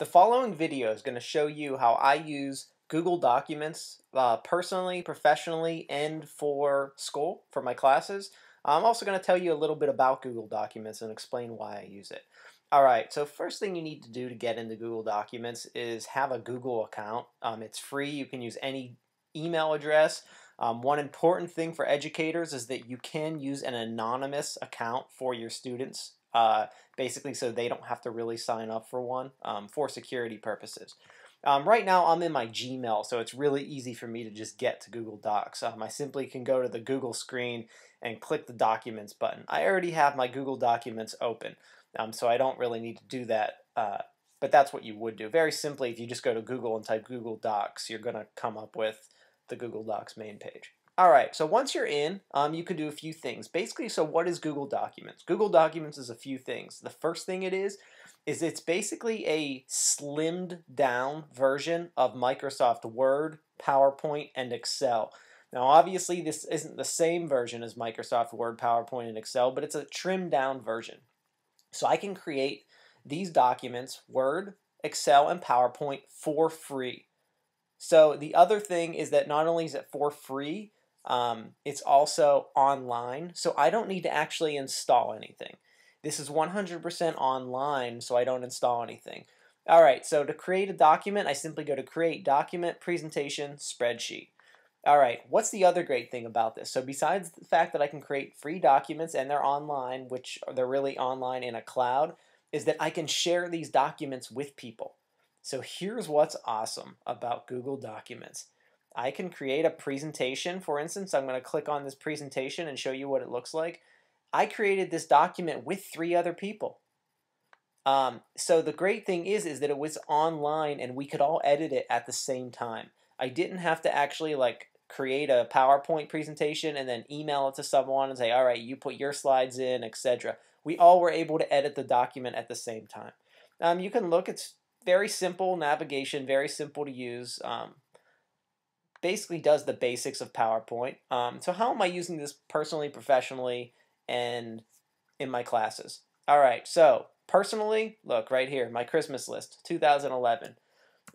The following video is going to show you how I use Google Documents personally, professionally, and for school, for my classes. I'm also going to tell you a little bit about Google Documents and explain why I use it. Alright, so first thing you need to do to get into Google Documents is have a Google account. It's free. You can use any email address. One important thing for educators is that you can use an anonymous account for your students. Basically so they don't have to really sign up for one for security purposes. Right now I'm in my Gmail, so it's really easy for me to just get to Google Docs. I simply can go to the Google screen and click the Documents button. I already have my Google Documents open, so I don't really need to do that, but that's what you would do. Very simply, if you just go to Google and type Google Docs, you're going to come up with the Google Docs main page. Alright, so once you're in, you can do a few things. Basically, so what is Google Documents? Google Documents is a few things. The first thing it is it's basically a slimmed down version of Microsoft Word, PowerPoint, and Excel. Now, obviously, this isn't the same version as Microsoft Word, PowerPoint, and Excel, but it's a trimmed down version. So I can create these documents, Word, Excel, and PowerPoint, for free. So the other thing is that not only is it for free, it's also online, so I don't need to actually install anything. This is 100% online, so I don't install anything. Alright, so to create a document, I simply go to Create Document, Presentation, Spreadsheet. Alright, what's the other great thing about this? So besides the fact that I can create free documents and they're online, which they're really online in a cloud, is that I can share these documents with people. So here's what's awesome about Google Documents. I can create a presentation. For instance, I'm going to click on this presentation and show you what it looks like. I created this document with 3 other people. So the great thing is that it was online and we could all edit it at the same time. I didn't have to actually create a PowerPoint presentation and then email it to someone and say, all right, you put your slides in, etc. We all were able to edit the document at the same time. You can look, it's very simple navigation, very simple to use. Basically does the basics of PowerPoint. So how am I using this personally, professionally, and in my classes? Alright, so personally, look right here, my Christmas list, 2011.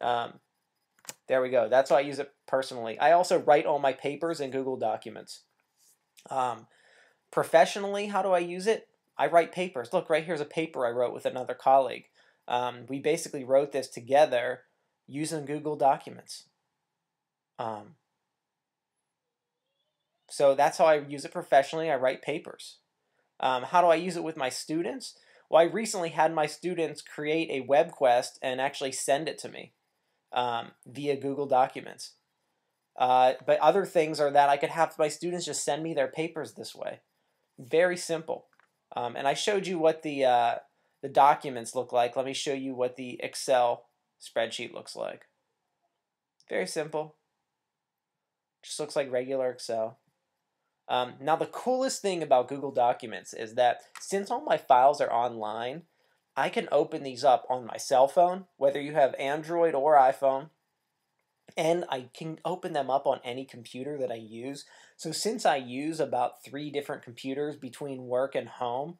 There we go. That's how I use it personally. I also write all my papers in Google Documents. Professionally, how do I use it? I write papers. Look, right here's a paper I wrote with another colleague. We basically wrote this together using Google Documents. So that's how I use it professionally. I write papers. How do I use it with my students? Well, I recently had my students create a web quest and actually send it to me via Google Documents. But other things are that I could have my students just send me their papers this way. Very simple. And I showed you what the documents look like. Let me show you what the Excel spreadsheet looks like. Very simple. Just looks like regular Excel. Now the coolest thing about Google Documents is that since all my files are online, I can open these up on my cell phone, whether you have Android or iPhone, and I can open them up on any computer that I use. So since I use about 3 different computers between work and home,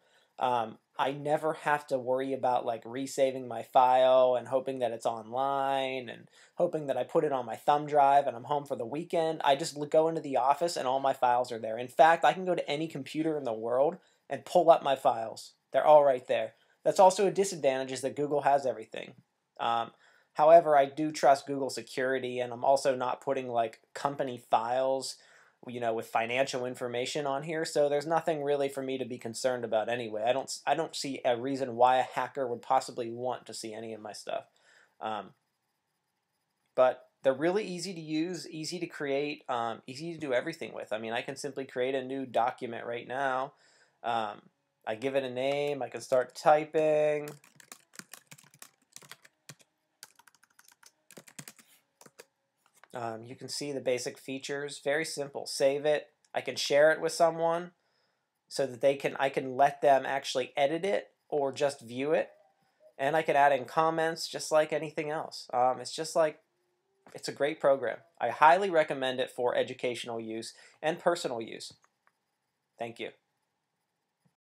I never have to worry about resaving my file and hoping that it's online and hoping that I put it on my thumb drive and I'm home for the weekend. I just go into the office and all my files are there. In fact, I can go to any computer in the world and pull up my files. They're all right there. That's also a disadvantage, is that Google has everything. However, I do trust Google security, and I'm also not putting company files, with financial information on here, so there's nothing really for me to be concerned about anyway. I don't see a reason why a hacker would possibly want to see any of my stuff. But they're really easy to use, easy to create, easy to do everything with. I mean, I can simply create a new document right now. I give it a name, I can start typing. You can see the basic features. Very simple. Save it. I can share it with someone so that I can let them actually edit it or just view it. And I can add in comments just like anything else. It's a great program. I highly recommend it for educational use and personal use. Thank you.